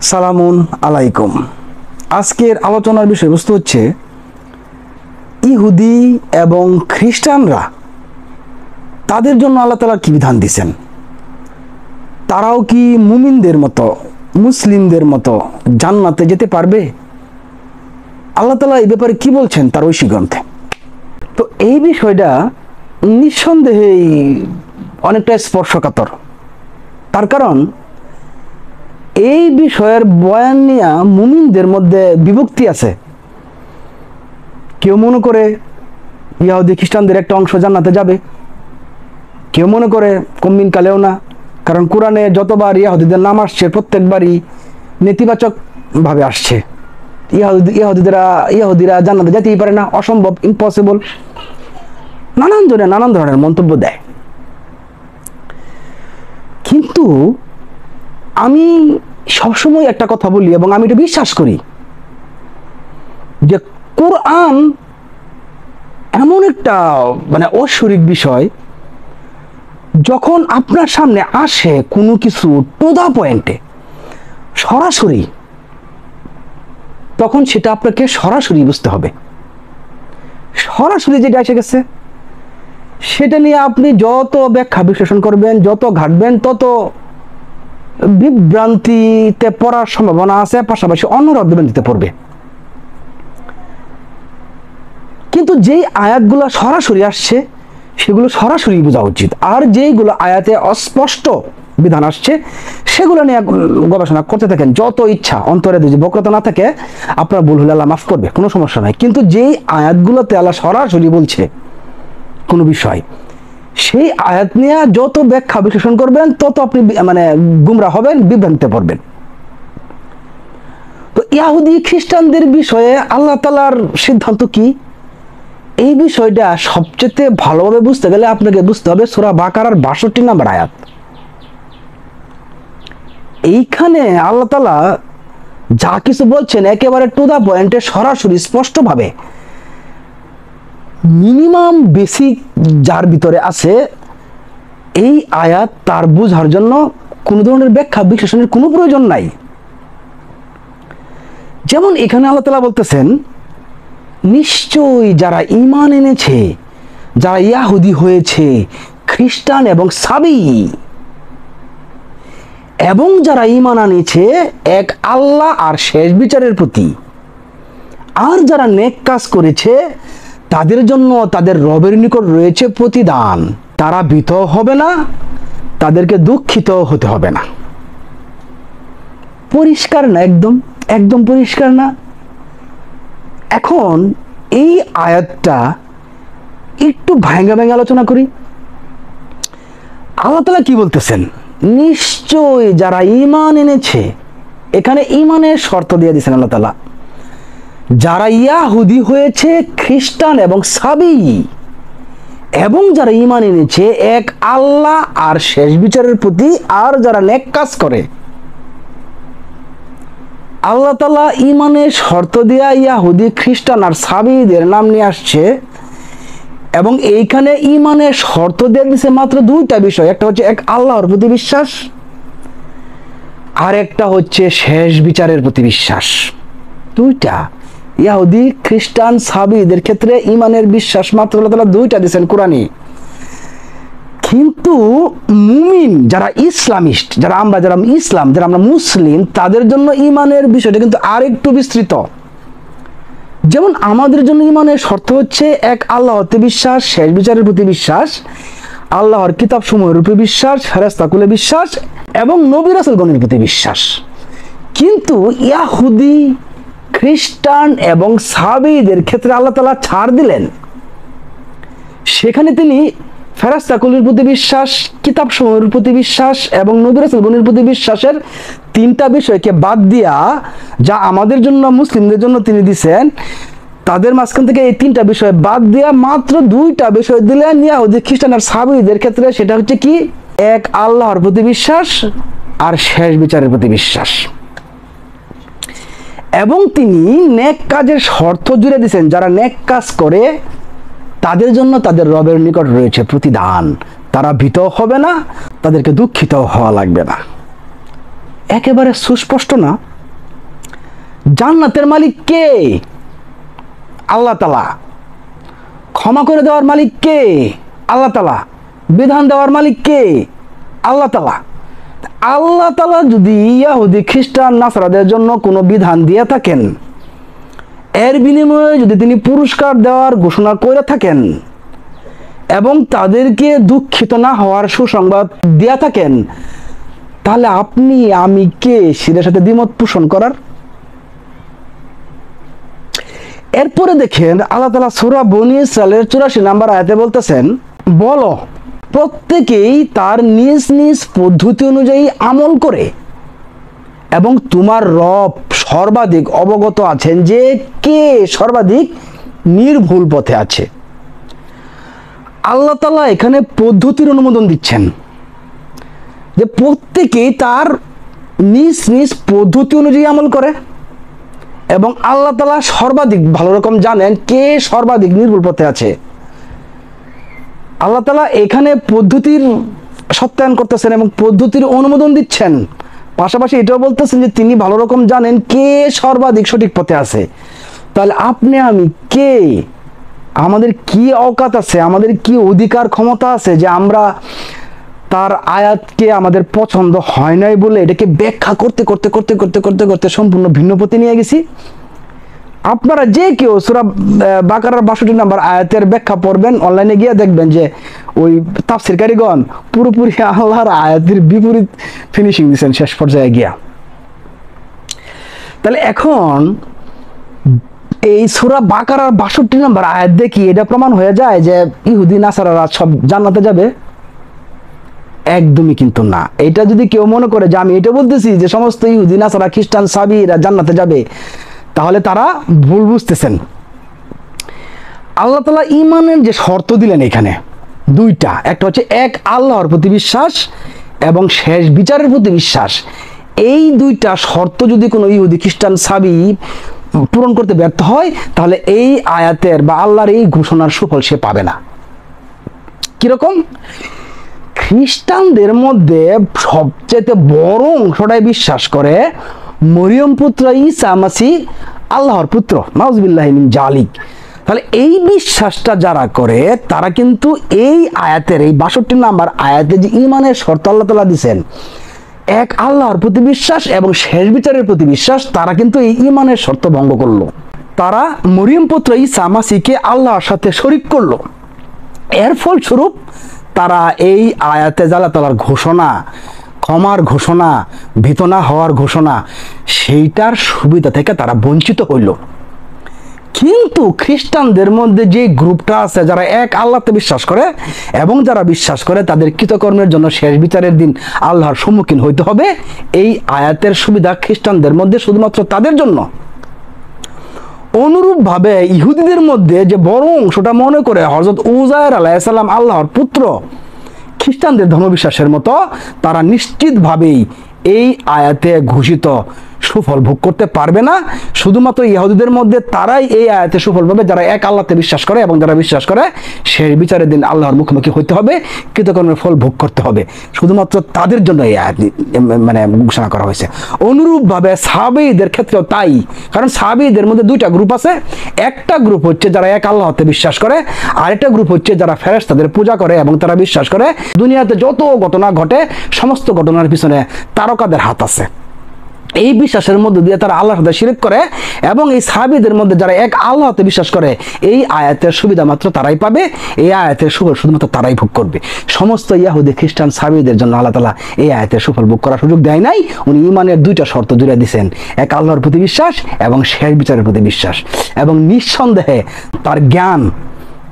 সালামুন আলাইকুম। আজকের আলোচনার বিষয়বস্তু হচ্ছে ইহুদি এবং খ্রিস্টানরা তাদের জন্য আল্লাহ তাআলা কি বিধান দিয়েছেন। তারাও কি মুমিনদের মতো মুসলিমদের মতো জান্নাতে যেতে পারবে? আল্লাহ তাআলা এই ব্যাপারে কি বলছেন তার ঐশী গ্রন্থে। তো এই বিষয়টা নিঃসন্দেহেই অনেকটা স্পর্শকাতর। তার কারণ এই বিষয়ের বয়ান নিয়ে মুমিনদের মধ্যে বিভক্তি আছে। কেউ মনে করে ইহুদি খ্রিস্টানদের একটা অংশ জান্নাতে যাবে, কেউ মনে করে কম্মিন কালেও না, কারণ কোরআনে যতবার ইহুদিদের নাম আসছে প্রত্যেকবারই নেতিবাচক ভাবে আসছে। ইহুদিরা জান্নাতে যেতেই পারে না, অসম্ভব, ইম্পসিবল, নানান ধরনের মন্তব্য দেয়। কিন্তু আমি সবসময় একটা কথা বলি এবং আমি এটা বিশ্বাস করি যে কোরআন এমন একটা ঐশ্বরিক বিষয়, যখন আপনার সামনে আসে কোনো কিছু টু দা পয়েন্টে সরাসরি, তখন সেটা আপনাকে সরাসরি বুঝতে হবে। সরাসরি যেটা এসে গেছে সেটা নিয়ে আপনি যত ব্যাখ্যা বিশ্লেষণ করবেন, যত ঘাটবেন, তত বিভ্রান্তিতে পড়ার সম্ভাবনা আছে, পাশাপাশি অন্যরা বিভ্রান্তিতে পড়বে। কিন্তু যেই আয়াতগুলো সরাসরি আসছে সেগুলো সরাসরি বোঝা উচিত, আর যেইগুলো আয়াতে অস্পষ্ট বিধান আসছে সেগুলো নিয়ে গবেষণা করতে থাকেন যত ইচ্ছা। অন্তরে যদি বক্রতা না থাকে আপনার ভুল হলে আল্লাহ মাফ করবে, কোনো সমস্যা নাই। কিন্তু যেই আয়াতগুলোতে আল্লাহ সরাসরি বলছে কোনো বিষয়, সেই আয়াত নিয়ে যত ব্যাখ্যা বিশ্লেষণ করবেন তত আপনি গুমরা হবেন, বিভ্রান্তিতে পড়বেন। তো ইহুদি খ্রিস্টানদের বিষয়ে আল্লাহ তাআলার সিদ্ধান্ত কি, এই বিষয়টা সবচেয়ে ভালোভাবে বুঝতে গেলে আপনাকে বুঝতে হবে সূরা বাকারার ৬২ নম্বর আয়াত। এইখানে আল্লাহ তাআলা যা কিছু বলছেন একেবারে টু দা পয়েন্টে, সরাসরি স্পষ্টভাবে, মিনিমাম বেসিক যার ভিতরে আছে এই আয়াত তার বোঝার জন্য কোনো ধরনের ব্যাখ্যা বিশ্লেষণের কোনো প্রয়োজন নাই। যেমন এখানে আল্লাহ তাআলা বলতেছেন, নিশ্চয়ই যারা ঈমান এনেছে, যারা ইহুদি হয়েছে, খ্রিস্টান এবং সাবী, এবং যারা ঈমান আনেছে এক আল্লাহ আর শেষ বিচারের প্রতি, আর যারা নেক কাজ করেছে তাদের জন্য তাদের রবের নিকট রয়েছে প্রতিদান। তারা ভীত হবে না, তাদেরকে দুঃখিত হতে হবে না। পরিষ্কার না? একদম পরিষ্কার না? এখন এই আয়াতটা একটু ভাঙা আলোচনা করি। আল্লাহ তাআলা কি বলতেছেন? নিশ্চয় যারা ঈমান এনেছে, এখানে ঈমানের শর্ত দিয়ে দিয়েছেন আল্লাহ তাআলা। যারা ইহুদি হয়েছে, খ্রিস্টান এবং সাবী, এবং যারা ঈমান এনেছে এক আল্লাহ আর শেষ বিচারের প্রতি, আর যারা নেক কাজ করে। আল্লাহ তাআলা ঈমানের শর্ত দিয়া ইহুদি, খ্রিস্টান আর সাবীদের নাম নিয়ে আসছে, এবং এইখানে ঈমানের শর্ত দিয়ে দিয়েছে মাত্র দুইটা বিষয়। একটা হচ্ছে এক আল্লাহর প্রতি বিশ্বাস, আর একটা হচ্ছে শেষ বিচারের প্রতি বিশ্বাস। দুইটা। ইহুদি, খ্রিস্টান, সাবীদের ক্ষেত্রে ঈমানের বিশ্বাস মাত্র আল্লাহ তাআলা দুইটা দিয়েছেন কোরআনে। কিন্তু মুমিন যারা ইসলামিস্ট, যারা আমরা মুসলিম, তাদের জন্য ঈমানের বিষয়টা কিন্তু আরেকটু বিস্তৃত। যেমন আমাদের জন্য ঈমানের শর্ত হচ্ছে এক আল্লাহর প্রতি বিশ্বাস, শেষ বিচারের প্রতি বিশ্বাস, আল্লাহর কিতাব সমূহের উপর বিশ্বাস, ফেরেশতাকুলে বিশ্বাস, এবং নবী রাসূলগণের প্রতি বিশ্বাস। কিন্তু ইহুদি, খ্রিস্টান এবং সাবীদের ক্ষেত্রে আল্লাহ তাআলা ছাড় দিলেন। সেখানে তিনি ফেরেশতাকুলের প্রতি বিশ্বাস, কিতাব সমূহের প্রতি বিশ্বাস এবং নবী রাসূলগণের প্রতি বিশ্বাসের তিনটা বিষয়কে বাদ দিয়া, যা আমাদের জন্য মুসলিমদের জন্য তিনি দিয়েছেন, তাদের মাঝখান থেকে এই তিনটা বিষয় বাদ দিয়া মাত্র দুইটা বিষয় দিলেন ইহুদি, খ্রিস্টান আর সাবীদের ক্ষেত্রে। সেটা হচ্ছে কি? এক আল্লাহর প্রতি বিশ্বাস আর শেষ বিচারের প্রতি বিশ্বাস। এবং তিনি নেক কাজের শর্ত জুড়ে দিয়েছেন, যারা নেক কাজ করে তাদের জন্য তাদের রবের নিকট রয়েছে প্রতিদান। তারা ভীত হবে না, তাদেরকে দুঃখিত হওয়া লাগবে না। একেবারে সুস্পষ্ট না? জান্নাতের মালিক কে? আল্লাহ তাআলা। ক্ষমা করে দেওয়ার মালিক কে? আল্লাহ তাআলা। বিধান দেওয়ার মালিক কে? আল্লাহ তাআলা। আল্লাহ তাআলা যদি ইহুদি খ্রিস্টান নাসারাদের জন্য কোনো বিধান দিয়ে থাকেন, এর বিনিময়ে যদি তিনি পুরস্কার দেওয়ার ঘোষণা করে থাকেন এবং তাদেরকে দুঃখিত না হওয়ার সুসংবাদ দিয়ে থাকেন, তাহলে আপনি আমি কে সেটার সাথে দ্বিমত পোষণ করার? এরপরে দেখেন আল্লাহ তাআলা সূরা বনী ইসরাঈলের 84 নম্বর আয়াতে বলতেছেন, বলো প্রত্যেকেই তার নিজ নিজ পদ্ধতি অনুযায়ী আমল করে এবং তোমার রব সর্বাধিক অবগত আছেন যে কে সর্বাধিক নির্ভুল পথে আছে। আল্লাহ তাআলা এখানে পদ্ধতির অনুমোদন দিচ্ছেন যে প্রত্যেকেই তার নিজ নিজ পদ্ধতি অনুযায়ী আমল করে এবং আল্লাহ তাআলা সর্বাধিক ভালো রকম জানেন কে সর্বাধিক নির্ভুল পথে আছে। আল্লাহ তাআলা এখানে পদ্ধতির সত্যায়ন করতেছেন এবং পদ্ধতির অনুমোদন দিচ্ছেন, পাশাপাশি এটাও বলতেছেন যে তিনি ভালো রকম জানেন কে সর্বাধিক সঠিক পথে আছে। তাহলে আপনি আমি কে? আমাদের কি অকাত আছে, আমাদের কি অধিকার ক্ষমতা আছে যে আমরা তার আয়াতকে আমাদের পছন্দ হয় নাই বলে এটাকে ব্যাখ্যা করতে করতে করতে করতে করতে করতে সম্পূর্ণ ভিন্ন পথে নিয়ে গেছি? আপনারা যে কেউ সূরা বাকারার 62 নম্বর আয়াতের ব্যাখ্যা পড়বেন, অনলাইনে গিয়ে দেখবেন যে ওই তাফসীরকারীগণ পুরোপুরি আল্লাহর আয়াতের বিপরীত ফিনিশিং দিয়েছেন শেষ পর্যায়ে গিয়া। তাহলে এখন এই সূরা বাকারার 62 নম্বর আয়াত দেখি এটা প্রমাণ হয়ে যায় যে ইহুদি নাসারারা সব জান্নাতে যাবে? একদমই কিন্তু না। এটা যদি কেউ মনে করে যে আমি এটা বলতেছি যে সমস্ত ইহুদি নাসারা খ্রিস্টান সাবিরা জান্নাতে যাবে, তাহলে তারা ভুল বুঝতেছেন। আল্লাহ তাআলা ঈমানের যে শর্ত দিলেন এখানে দুইটা, একটা হচ্ছে এক আল্লাহর প্রতি বিশ্বাস এবং শেষ বিচারের প্রতি বিশ্বাস। এই দুইটা শর্ত যদি কোনো ইহুদি খ্রিস্টান সাবি পূরণ করতে ব্যর্থ হয়, তাহলে এই আয়াতের বা আল্লাহর এই ঘোষণার সুফল সে পাবে না। কিরকম? খ্রিস্টানদের মধ্যে সবচেয়ে বড় অংশটাই বিশ্বাস করে মরিয়ম পুত্র ঈসা মাসিহ আল্লাহর পুত্র, নাউজুবিল্লাহি মিন জালিক। তাহলে এই বিশ্বাসটা যারা করে তারা কিন্তু এই আয়াতের এই 62 নম্বর আয়াতে যে ঈমানের শর্ত আল্লাহ তাআলা দিয়েছেন, এক আল্লাহর প্রতি বিশ্বাস এবং শেষ বিচারের প্রতি বিশ্বাস, তারা কিন্তু এই ঈমানের শর্ত ভঙ্গ করলো। তারা মরিয়ম পুত্র ঈসা মাসিহকে আল্লাহর সাথে শরীক করলো। এর ফলস্বরূপ তারা এই আয়াতে আল্লাহ তাআলার ঘোষণা, ক্ষমার ঘোষণা, ভীত না হওয়ার ঘোষণা, সেইটার সুবিধা থেকে তারা বঞ্চিত হইল। কিন্তু খ্রিস্টানদের মধ্যে যে গ্রুপটা আছে যারা এক আল্লাহতে বিশ্বাস করে এবং যারা বিশ্বাস করে তাদের কৃতকর্মের জন্য শেষ বিচারের দিন আল্লাহর সম্মুখীন হইতে হবে, এই আয়াতের সুবিধা খ্রিস্টানদের মধ্যে শুধুমাত্র তাদের জন্য। অনুরূপভাবে ইহুদিদের মধ্যে যে বড় অংশটা মনে করে হযরত উযায়ের আলাইহিস সালাম আল্লাহর পুত্র, খ্রিস্টানদের ধর্মবিশ্বাসের মতো তারা নিশ্চিতভাবেই এই আয়াতে ঘোষিত সুফল ভোগ করতে পারবে না। শুধুমাত্র ইহুদিদের মধ্যে তারাই এই আয়াতে সুফল পাবে যারা এক আল্লাহতে বিশ্বাস করে এবং যারা বিশ্বাস করে শেষ বিচারের দিন আল্লাহর মুখোমুখি হইতে হবে, কৃতকর্মের ফল ভোগ করতে হবে। শুধুমাত্র তাদের জন্য এই আয়াত মানে ঘোষণা করা হয়েছে। অনুরূপভাবে সাহাবীদের ক্ষেত্রেও তাই, কারণ সাহাবীদের মধ্যে দুইটা গ্রুপ আছে। একটা গ্রুপ হচ্ছে যারা এক আল্লাহতে বিশ্বাস করে, আরেকটা গ্রুপ হচ্ছে যারা ফেরেশতাদের পূজা করে এবং তারা বিশ্বাস করে দুনিয়াতে যত ঘটনা ঘটে সমস্ত ঘটনার পিছনে তারকাদের হাত আছে। এই বিশ্বাসের মধ্যে দিয়ে তারা আল্লাহর সাথে শিরক করে এবং এই সাহাবীদের মধ্যে যারা এক আল্লাহতে বিশ্বাস করে এই আয়াতের সুবিধা মাত্র তারাই পাবে, এই আয়াতের সুফল শুধুমাত্র তারাই ভোগ করবে। সমস্ত ইহুদি খ্রিস্টান সাহাবীদের জন্য আল্লাহ তাআলা এই আয়াতের সুফল ভোগ করার সুযোগ দেয় নাই। উনি ঈমানের দুইটা শর্ত জুড়ে দিয়েছেন, এক আল্লাহর প্রতি বিশ্বাস এবং শেষ বিচারের প্রতি বিশ্বাস। এবং নিঃসন্দেহে তার জ্ঞান,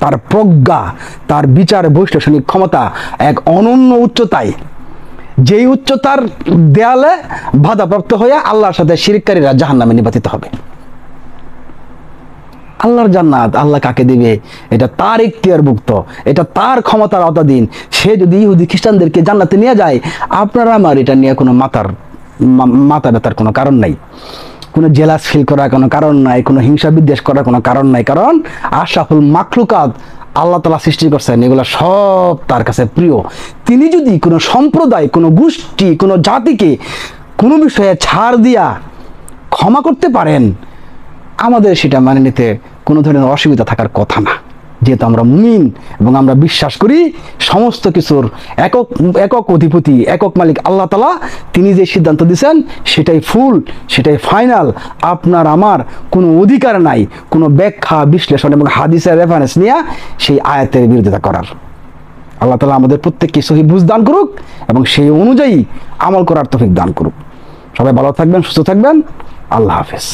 তার প্রজ্ঞা, তার বিচার বৈশ্লেষণিক ক্ষমতা এক অনন্য উচ্চতায়, যেই উচ্চতার দেয়ালে বাধাপ্রাপ্ত হয়ে আল্লাহর সাথে শিরককারীরা জাহান্নামে নিপাতিত হবে। আল্লাহর জান্নাত আল্লাহ কাকে দিবে এটা তার ইখতিয়ারভুক্ত, এটা তার ক্ষমতার আওতাধীন। সে যদি ইহুদি খ্রিস্টানদেরকে জান্নাতে নিয়ে যায়, আপনারা আমার এটা নিয়ে কোনো মাথা ব্যথার কোনো কারণ নাই, কোনো জেলাস ফিল করার কোনো কারণ নাই, কোনো হিংসা বিদ্বেষ করার কোনো কারণ নাই। কারণ আশরাফুল মাখলুকাত আল্লাহ তাআলা সৃষ্টি করছেন, এগুলো সব তার কাছে প্রিয়। তিনি যদি কোনো সম্প্রদায়, কোনো গোষ্ঠী, কোনো জাতিকে কোনো বিষয়ে ছাড় দিয়া ক্ষমা করতে পারেন, আমাদের সেটা মানে নিতে কোনো ধরনের অসুবিধা থাকার কথা না, যেহেতু আমরা মুমিন এবং আমরা বিশ্বাস করি সমস্ত কিছুর একক একক অধিপতি, একক মালিক আল্লাহ তাআলা। তিনি যে সিদ্ধান্ত দিয়েছেন সেটাই ফুল, সেটাই ফাইনাল। আপনার আমার কোনো অধিকার নাই কোনো ব্যাখ্যা, বিশ্লেষণ এবং হাদিসের রেফারেন্স নিয়ে সেই আয়াতের বিরোধিতা করার। আল্লাহ তাআলা আমাদের প্রত্যেককে সহি বুঝ দান করুক এবং সেই অনুযায়ী আমল করার তৌফিক দান করুক। সবাই ভালো থাকবেন, সুস্থ থাকবেন। আল্লাহ হাফেজ।